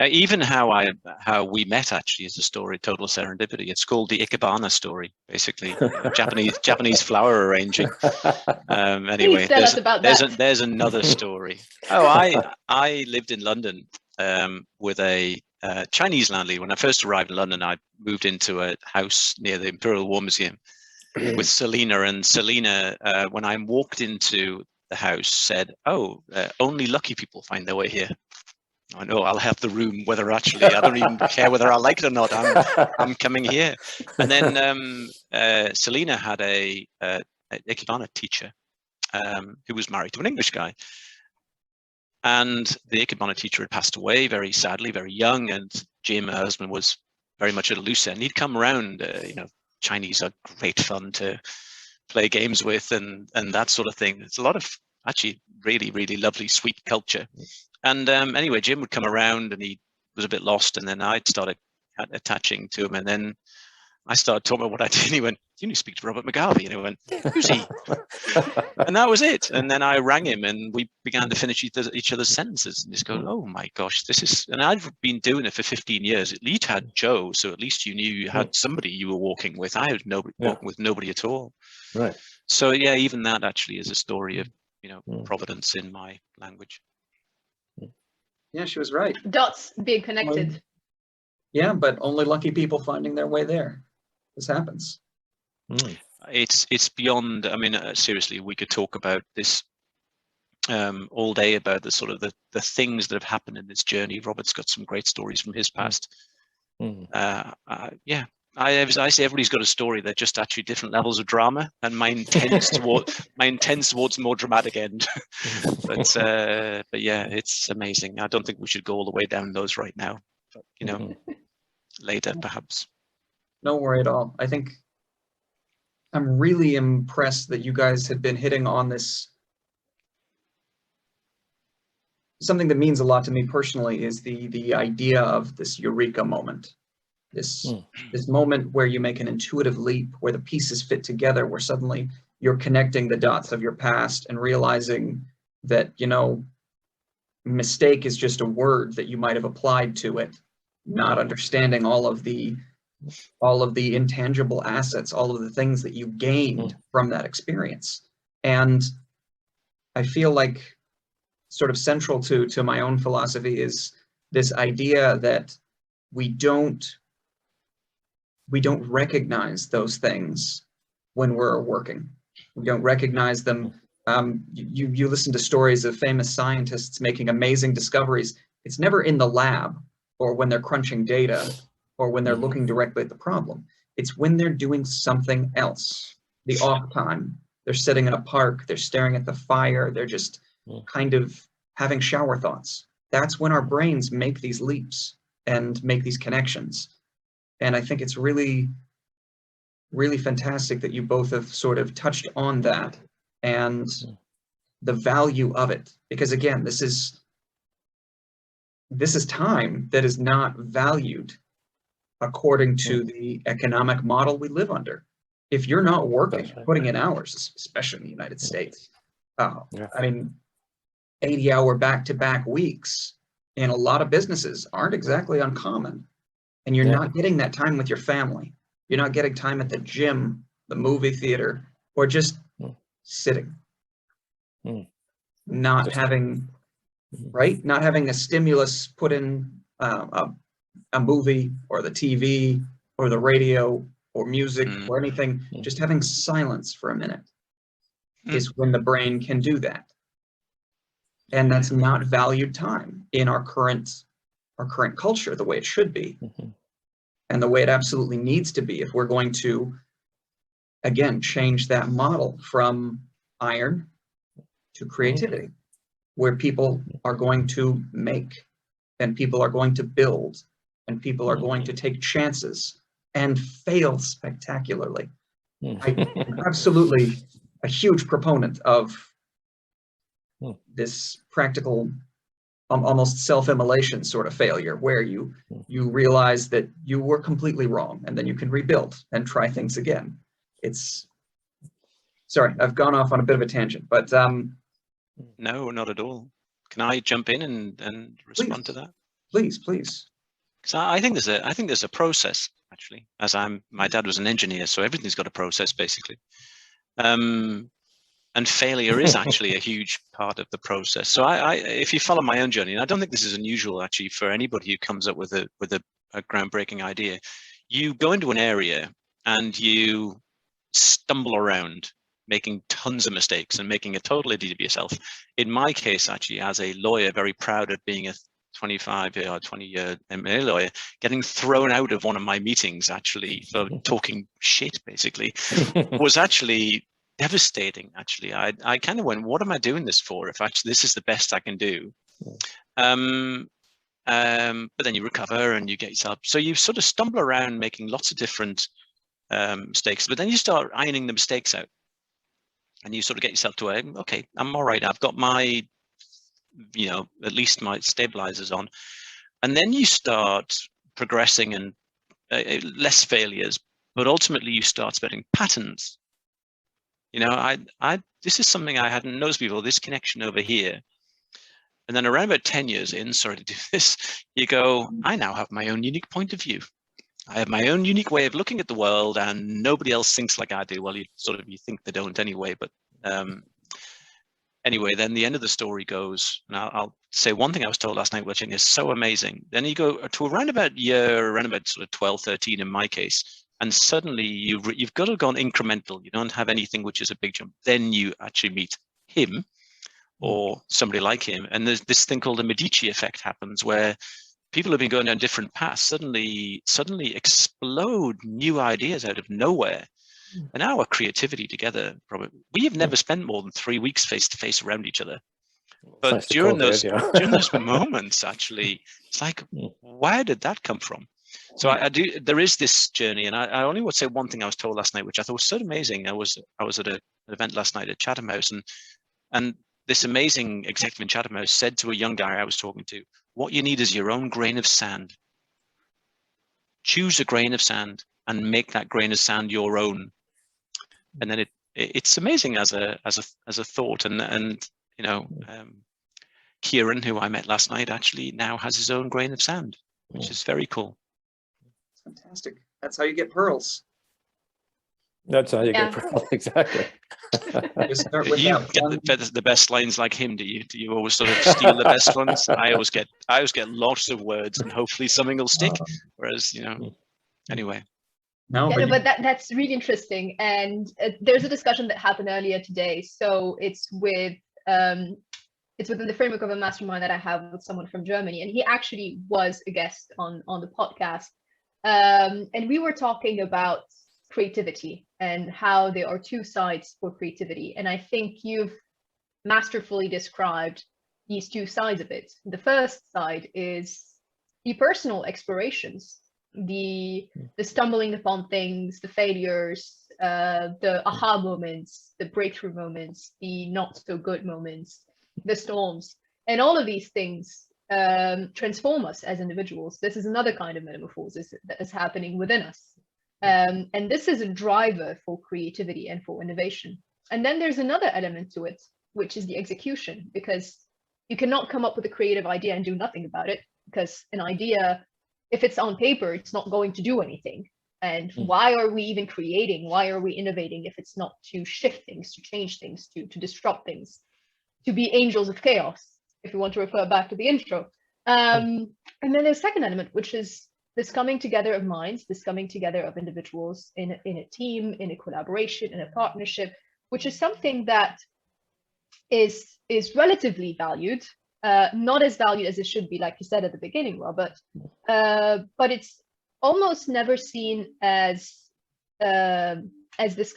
Even how we met actually is a story, total serendipity. It's called the Ikebana story, basically. Japanese flower arranging. Anyway, Please tell us about there's another story. Oh, I lived in London with a Chinese landlady. When I first arrived in London, I moved into a house near the Imperial War Museum with Selina, and Selina, when I walked into the house, said, "Oh, only lucky people find their way here." I know I'll have the room, whether actually I don't even care whether I like it or not. I'm coming here. And then Selina had a Ikebana teacher who was married to an English guy, and the Ikebana teacher had passed away very sadly, very young. And Jim, her husband, was very much at a loose end. He'd come around. Chinese are great fun to play games with, and that sort of thing. It's a lot of actually really, really lovely, sweet culture. And anyway, Jim would come around and he was a bit lost, and then I'd started attaching to him, and then I started talking about what I did, and he went, "You need to speak to Robert McGarvey." And I went, "Who's he?" And that was it. And then I rang him and we began to finish each other's sentences, and just go, "Oh my gosh, this is," and I've been doing it for 15 years. At least had Joe, so at least you knew you had somebody you were walking with. I had nobody walking with nobody at all. Right. So yeah, even that actually is a story of, providence in my language. Yeah, she was right. Dots being connected. Yeah, but only lucky people finding their way there. This happens. It's beyond. I mean, seriously, we could talk about this all day, about the sort of the things that have happened in this journey. Robert's got some great stories from his past. Yeah, I say everybody's got a story. They're just actually different levels of drama, and mine tends towards more dramatic end. But yeah, it's amazing. I don't think we should go all the way down those right now, but later perhaps. No worry at all. I think I'm really impressed that you guys have been hitting on this. Something that means a lot to me personally is the idea of this eureka moment. This moment where you make an intuitive leap, where the pieces fit together, where suddenly you're connecting the dots of your past and realizing that, mistake is just a word that you might have applied to it, not understanding all of the intangible assets, all of the things that you gained from that experience. And I feel like sort of central to my own philosophy is this idea that we don't recognize those things when we're working. We don't recognize them. You listen to stories of famous scientists making amazing discoveries. It's never in the lab or when they're crunching data or when they're looking directly at the problem. It's when they're doing something else. The off time, they're sitting in a park, they're staring at the fire, they're just kind of having shower thoughts. That's when our brains make these leaps and make these connections. And I think it's really, really fantastic that you both have sort of touched on that and the value of it. Because again, this is time that is not valued according to the economic model we live under. If you're not working, putting in hours, especially in the United States, I mean, 80-hour back-to-back weeks in a lot of businesses aren't exactly uncommon. And you're not getting that time with your family. You're not getting time at the gym, the movie theater, or just sitting. Not having a stimulus put in a movie or the TV or the radio or music or anything. Just having silence for a minute is when the brain can do that. And that's not valued time in our current culture the way it should be. And the way it absolutely needs to be if we're going to, again, change that model from iron to creativity, where people are going to make, and people are going to build, and people are going to take chances and fail spectacularly. I'm absolutely a huge proponent of this practical, almost self-immolation sort of failure, where you realize that you were completely wrong, and then you can rebuild and try things again. Sorry, I've gone off on a bit of a tangent, but no, not at all. Can I jump in and respond to that? Please, please. So I think there's a process actually. My dad was an engineer, so everything's got a process basically. And failure is actually a huge part of the process. So if you follow my own journey, and I don't think this is unusual actually for anybody who comes up with a groundbreaking idea, you go into an area and you stumble around, making tons of mistakes and making a total idiot of yourself. In my case, actually, as a lawyer, very proud of being a 20-year M&A lawyer, getting thrown out of one of my meetings actually for talking shit, basically, was actually devastating. Actually, I kind of went, what am I doing this for? If actually this is the best I can do. But then you recover and you get yourself, so you sort of stumble around making lots of different mistakes, but then you start ironing the mistakes out and you sort of get yourself to a, okay, I'm all right, I've got my, at least my stabilizers on. And then you start progressing and less failures, but ultimately you start spotting patterns. This is something I hadn't noticed before, this connection over here. And then around about 10 years in, sorry to do this, you go, I now have my own unique point of view. I have my own unique way of looking at the world and nobody else thinks like I do. Well, you think they don't anyway, but anyway, then the end of the story goes, and I'll say one thing I was told last night, which I think is so amazing. Then you go to around about sort of 12, 13 in my case, and suddenly you've got to go on incremental. You don't have anything which is a big jump. Then you actually meet him or somebody like him. And there's this thing called the Medici Effect happens where people have been going down different paths, suddenly explode new ideas out of nowhere. And our creativity together, probably, we have never spent more than 3 weeks face to face around each other. But nice during those those moments, actually, it's like, where did that come from? So there is this journey, and I only would say one thing I was told last night, which I thought was so amazing. I was at an event last night at Chatham House, and this amazing executive in Chatham House said to a young guy I was talking to, what you need is your own grain of sand. Choose a grain of sand and make that grain of sand your own. And then it's amazing as a thought. And Kieran, who I met last night, actually now has his own grain of sand, which is very cool. Fantastic. That's how you get pearls. That's how you get pearls, exactly. You start with You get the best lines like him, do you? Do you always sort of steal the best ones? I always get lots of words, and hopefully something will stick. Whereas, anyway. No, but that's really interesting. And there's a discussion that happened earlier today. So it's within the framework of a mastermind that I have with someone from Germany, and he actually was a guest on the podcast. And we were talking about creativity and how there are two sides for creativity. And I think you've masterfully described these two sides of it. The first side is the personal explorations, the stumbling upon things, the failures, the aha moments, the breakthrough moments, the not so good moments, the storms, and all of these things transform us as individuals. This is another kind of metamorphosis that is happening within us. And this is a driver for creativity and for innovation. And then there's another element to it, which is the execution, because you cannot come up with a creative idea and do nothing about it, because an idea, if it's on paper, it's not going to do anything. And why are we even creating? Why are we innovating if it's not to shift things, to change things, to disrupt things, to be angels of chaos, if you want to refer back to the intro. And then there's a second element, which is this coming together of minds, this coming together of individuals in a team, in a collaboration, in a partnership, which is something that is relatively valued, not as valued as it should be, like you said at the beginning, Robert, but it's almost never seen as this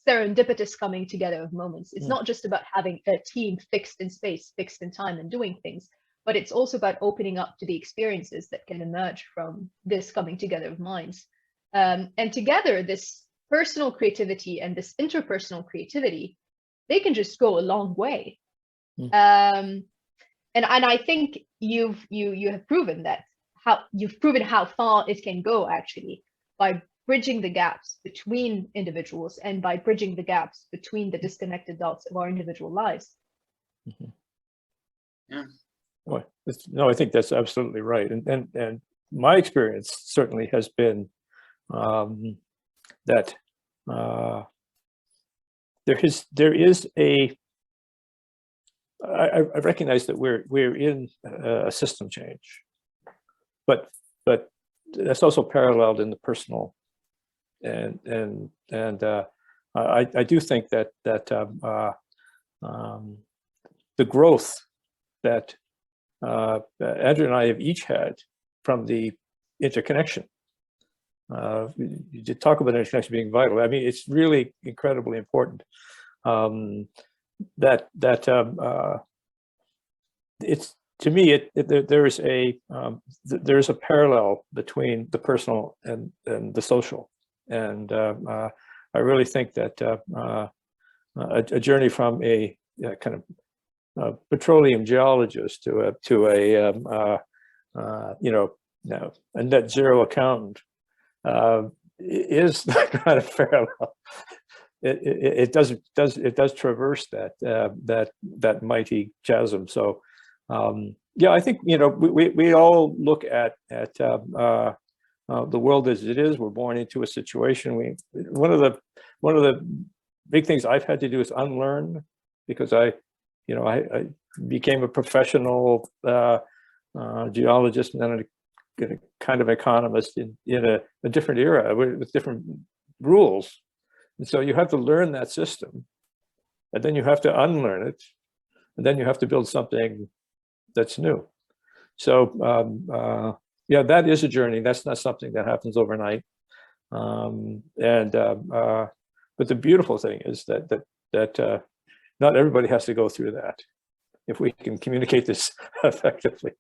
serendipitous coming together of moments. It's not just about having a team fixed in space, fixed in time, and doing things, but it's also about opening up to the experiences that can emerge from this coming together of minds. And together, this personal creativity and this interpersonal creativity, they can just go a long way. And I think you have proven that, how far it can go actually by bridging the gaps between individuals and by bridging the gaps between the disconnected dots of our individual lives. Yeah. No, I think that's absolutely right. And my experience certainly has been that there is a, I recognize that we're in a system change, but that's also paralleled in the personal, and I do think that the growth that Andrew and I have each had from the interconnection. You did talk about interconnection being vital. I mean, it's really incredibly important. It's, to me, there's a parallel between the personal and the social, and I really think that a journey from a kind of petroleum geologist to a a net zero accountant is kind of parallel. It does traverse that mighty chasm. So yeah, I think we all look at the world as it is. We're born into a situation. One of the big things I've had to do is unlearn, because I became a professional geologist and then a kind of economist in a different era with different rules. And so you have to learn that system, and then you have to unlearn it, and then you have to build something that's new. So yeah, that is a journey. That's not something that happens overnight. But the beautiful thing is that not everybody has to go through that, if we can communicate this effectively.